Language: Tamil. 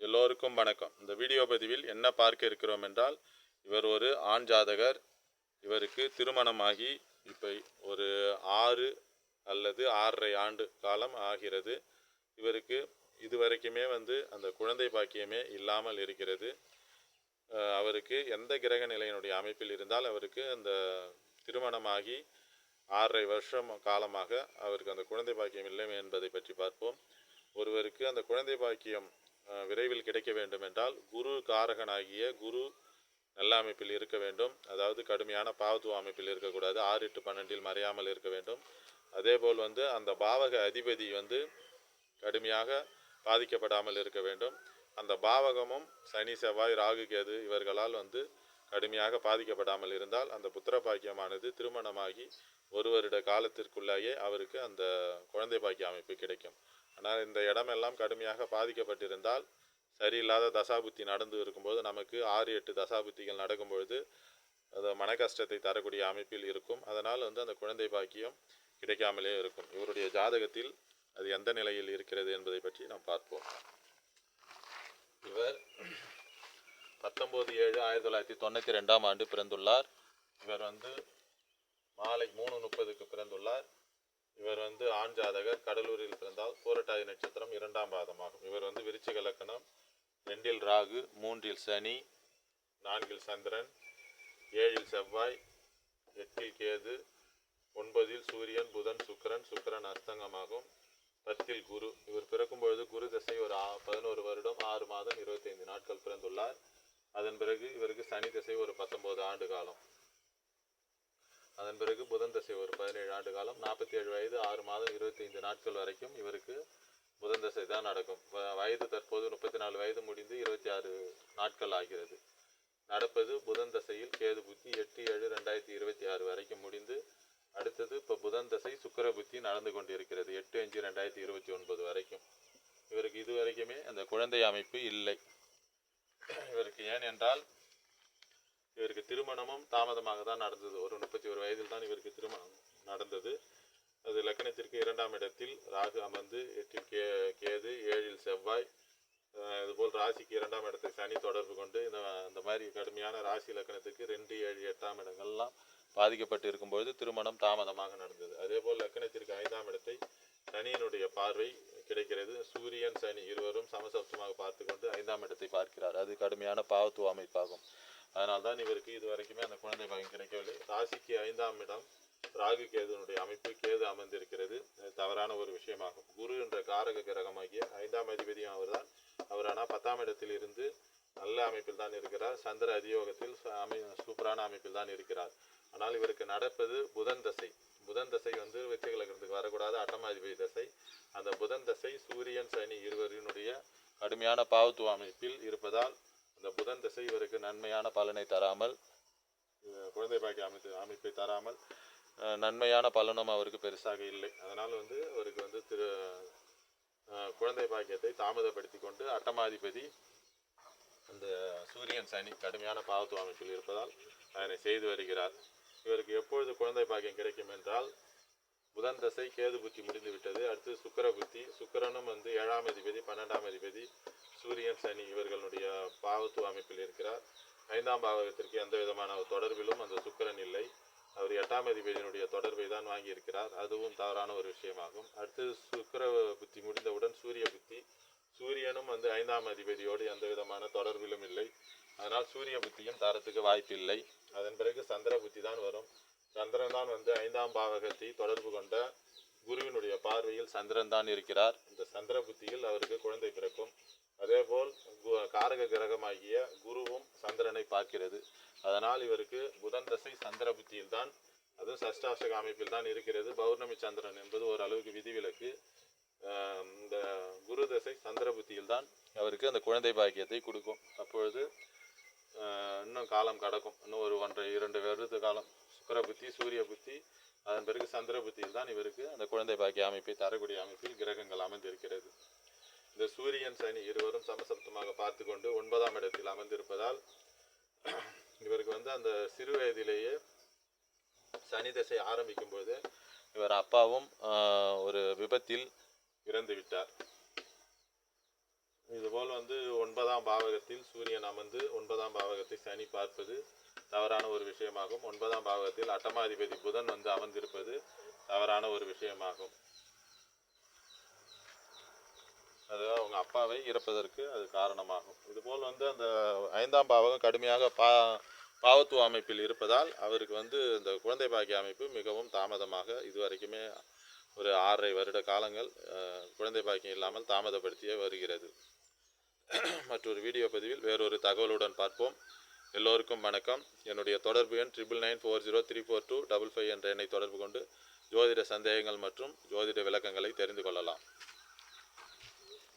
எல்லோருக்கும் வணக்கம். இந்த வீடியோ பதிவில் என்ன பார்க்க இருக்கிறோம் என்றால், இவர் ஒரு ஆண் ஜாதகர். இவருக்கு திருமணமாகி இப்போ ஒரு 6 அல்லது 6.5 ஆண்டு காலம் ஆகிறது. இவருக்கு இதுவரைக்குமே அந்த குழந்தை பாக்கியமே இல்லாமல் இருக்கிறது. அவருக்கு எந்த கிரக நிலையினுடைய அமைப்பில் இருந்தால் அவருக்கு அந்த திருமணமாகி 6.5 வருஷம் காலமாக அவருக்கு அந்த குழந்தை பாக்கியம் இல்லை என்பதை பற்றி பார்ப்போம். ஒருவருக்கு அந்த குழந்தை பாக்கியம் விரைவில் கிடைக்க வேண்டும் என்றால் குரு காரகனாகிய குரு நல்ல அமைப்பில் இருக்க வேண்டும். அதாவது கடுமையான பாவத்துவ அமைப்பில் இருக்கக்கூடாது. 6-8-12 மறையாமல் இருக்க வேண்டும். அதேபோல் அந்த பாவக அதிபதி கடுமையாக பாதிக்கப்படாமல் இருக்க வேண்டும். அந்த பாவகமும் சனி செவ்வாய் ராகு கேது இவர்களால் கடுமையாக பாதிக்கப்படாமல் இருந்தால் அந்த புத்திர பாக்கியமானது திருமணமாகி 1 வருட காலத்திற்குள்ளேயே அவருக்கு அந்த குழந்தை பாக்கிய அமைப்பு கிடைக்கும். ஆனால் இந்த இடமெல்லாம் கடுமையாக பாதிக்கப்பட்டிருந்தால், சரியில்லாத தசாபுத்தி நடந்து இருக்கும்போது, நமக்கு 6-8 தசாபுத்திகள் நடக்கும்பொழுது அது மன கஷ்டத்தை தரக்கூடிய அமைப்பில் இருக்கும். அதனால் அந்த குழந்தை பாக்கியம் கிடைக்காமலே இருக்கும். இவருடைய ஜாதகத்தில் அது எந்த நிலையில் இருக்கிறது என்பதை பற்றி நாம் பார்ப்போம். இவர் 19/7/1992 ஆண்டு பிறந்துள்ளார். இவர் மாலை 3:30க்கு பிறந்துள்ளார். இவர் ஆண் ஜாதகர். கடலூரில் பிறந்தால் பூரட்டாதி நட்சத்திரம் 2ஆம் பாதமாகும். இவர் விருச்சிக லக்கணம். 2இல் ராகு, 3இல் சனி, 4இல் சந்திரன், 7இல் செவ்வாய், 8இல் கேது, 9இல் சூரியன், புதன், சுக்கிரன் அஸ்தங்கமாகும். 10இல் குரு. இவர் பிறக்கும் பொழுது குரு தசை ஒரு 11 வருடம் 6 மாதம் 25 நாட்கள் பிறந்துள்ளார். அதன் பிறகு இவருக்கு சனி தசை ஒரு 19 ஆண்டு காலம். அதன் பிறகு புதன் தசை ஒரு 17 ஆண்டு காலம். 47 வயது 6 மாதம் 25 நாட்கள் வரைக்கும் இவருக்கு புதன் தசை தான் நடக்கும். வயது தற்போது 34 வயது முடிந்து 26 நாட்கள் ஆகிறது. நடப்பது புதன் தசையில் கேது புத்தி 8/7/2026 வரைக்கும் முடிந்து, அடுத்தது இப்போ புதன் தசை சுக்கிர புத்தி நடந்து கொண்டிருக்கிறது 8/5/2029 வரைக்கும். இவருக்கு இது வரைக்குமே அந்த குழந்தை அமைப்பு இல்லை. இவருக்கு ஏன் என்றால் இவருக்கு திருமணமும் தாமதமாக தான் நடந்தது. ஒரு 31 வயதில் தான் இவருக்கு திருமணம் நடந்தது. அது லக்கணத்திற்கு 2ஆம் இடத்தில் ராகு அமர்ந்து, 8இல் கேது, 7இல் செவ்வாய், இதுபோல் ராசிக்கு 2ஆம் இடத்தை சனி தொடர்பு கொண்டு இந்த மாதிரி கடுமையான ராசி லக்கணத்துக்கு 2, 7, 8ஆம் இடங்கள்லாம் பாதிக்கப்பட்டு இருக்கும்பொழுது திருமணம் தாமதமாக நடந்தது. அதேபோல் லக்கணத்திற்கு 5ஆம் இடத்தை சனியினுடைய பார்வை கிடைக்கிறது. சூரியன் சனி இருவரும் சமசப்தமாக பார்த்து கொண்டு 5ஆம் இடத்தை பார்க்கிறார். அது கடுமையான பாவத்துவ அமைப்பாகும். அதனால்தான் இவருக்கு இது வரைக்குமே அந்த குழந்தை பாக்கியம் கிடைக்கவில்லை. ராசிக்கு 5ஆம் இடம் ராகு கேதுனுடைய அமைப்பு, கேது அமர்ந்திருக்கிறது. தவறான ஒரு விஷயமாகும். குரு என்ற காரக கிரகமாகிய 5ஆம் அதிபதியும் அவர்தான். அவர் ஆனால் 10ஆம் இடத்தில் இருந்து நல்ல அமைப்பில் தான் இருக்கிறார். சந்திர அதியோகத்தில் சூப்பரான அமைப்பில் தான் இருக்கிறார். ஆனால் இவருக்கு நடப்பது புதன் தசை. புதன் தசை விருச்சிக லக்னத்துக்கு வரக்கூடாது, அட்டமாதிபதி தசை. அந்த புதன் தசை சூரியன் சனி இருவரினுடைய கடுமையான பாவத்துவ அமைப்பில் இருப்பதால் அந்த புதன் தசை இவருக்கு நன்மையான பலனை தராமல், குழந்தை பாக்கிய அமைப்பை தராமல், நன்மையான பலனும் அவருக்கு பெருசாக இல்லை. அதனால் அவருக்கு குழந்தை பாக்கியத்தை தாமதப்படுத்தி கொண்டு அட்டமாதிபதி அந்த சூரியன் சனி கடுமையான பாவத்துவ அமைப்பில் இருப்பதால் அதனை செய்து வருகிறார். இவருக்கு எப்பொழுது குழந்தை பாக்கியம் கிடைக்கும் என்றால், புதன் தசை கேது புத்தி முடிந்து விட்டது. அடுத்து சுக்கிர புத்தி. சுக்கிரனும் 7ஆம் அதிபதி 12ஆம் அதிபதி சூரியன் சனி இவர்களுடைய பாவத்துவ அமைப்பில் இருக்கிறார். 5ஆம் பாவகத்திற்கு எந்த விதமான தொடர்பிலும் அந்த சுக்கிரன் இல்லை. அவர் 8ஆம் அதிபதியினுடைய தொடர்பை தான் வாங்கியிருக்கிறார். அதுவும் தவறான ஒரு விஷயமாகும். அடுத்து சுக்கிர புத்தி முடிந்தவுடன் சூரிய புத்தி. சூரியனும் 5ஆம் அதிபதியோடு எந்த விதமான தொடர்பிலும் இல்லை. அதனால் சூரிய புத்தியும் தரத்துக்கு வாய்ப்பில்லை. அதன் பிறகு சந்திர புத்தி தான் வரும். சந்திரன் தான் 5ஆம் பாவகத்தை தொடர்பு கொண்ட குருவினுடைய பார்வையில் சந்திரன் தான் இருக்கிறார். இந்த சந்திர புத்தியில் அவருக்கு குழந்தை பிறக்கும். அதேபோல் காரக கிரகமாகிய குருவும் சந்திரனை பார்க்கிறது. அதனால் இவருக்கு புதன் தசை சந்திர புத்தியில் தான், அதுவும் சஷ்டாஷ்டக அமைப்பில் தான் இருக்கிறது. பௌர்ணமி சந்திரன் என்பது ஒரு அளவுக்கு விதிவிலக்கு. இந்த குரு தசை சந்திர புத்தியில் தான் அவருக்கு அந்த குழந்தை பாக்கியத்தை கொடுக்கும். அப்பொழுது இன்னும் காலம் கடக்கும். இன்னும் ஒரு 1.5-2 வருட காலம் சுக்கிர புத்தி சூரிய புத்தி, அதன் பிறகு சந்திர புத்தியில் தான் இவருக்கு அந்த குழந்தை பாக்கிய அமைப்பை தரக்கூடிய அமைப்பில் கிரகங்கள் அமர்ந்திருக்கிறது. இந்த சூரியன் சனி இருவரும் சமசப்தமாக பார்த்து கொண்டு 9ஆம் இடத்தில் அமர்ந்திருப்பதால் இவருக்கு அந்த சிறு வயதிலேயே சனி தசை ஆரம்பிக்கும் போது இவர் அப்பாவும் ஒரு விபத்தில் இறந்து விட்டார். இதுபோல் வந்து 9ஆம் பாவகத்தில் சூரியன் அமர்ந்து 9ஆம் பாவகத்தை சனி பார்ப்பது தவறான ஒரு விஷயமாகும். 9ஆம் பாவகத்தில் அட்டமாதிபதி புதன் வந்து அமர்ந்திருப்பது தவறான ஒரு விஷயமாகும். அது அவங்க அப்பாவை இறப்பதற்கு அது காரணமாகும். இதுபோல் வந்து அந்த 5ஆம் பாவகம் கடுமையாக பாவத்துவ அமைப்பில் இருப்பதால் அவருக்கு வந்து இந்த குழந்தை பாக்கிய அமைப்பு மிகவும் தாமதமாக இதுவரைக்குமே ஒரு 6.5 வருட காலங்கள் குழந்தை பாக்கியம் இல்லாமல் தாமதப்படுத்தியே வருகிறது. மற்றொரு வீடியோ பதிவில் வேறொரு தகவலுடன் பார்ப்போம். எல்லோருக்கும் வணக்கம். என்னுடைய தொடர்பு எண் 9940342555 என்ற எண்ணை தொடர்பு கொண்டு ஜோதிட சந்தேகங்கள் மற்றும் ஜோதிட விளக்கங்களை தெரிந்து கொள்ளலாம்.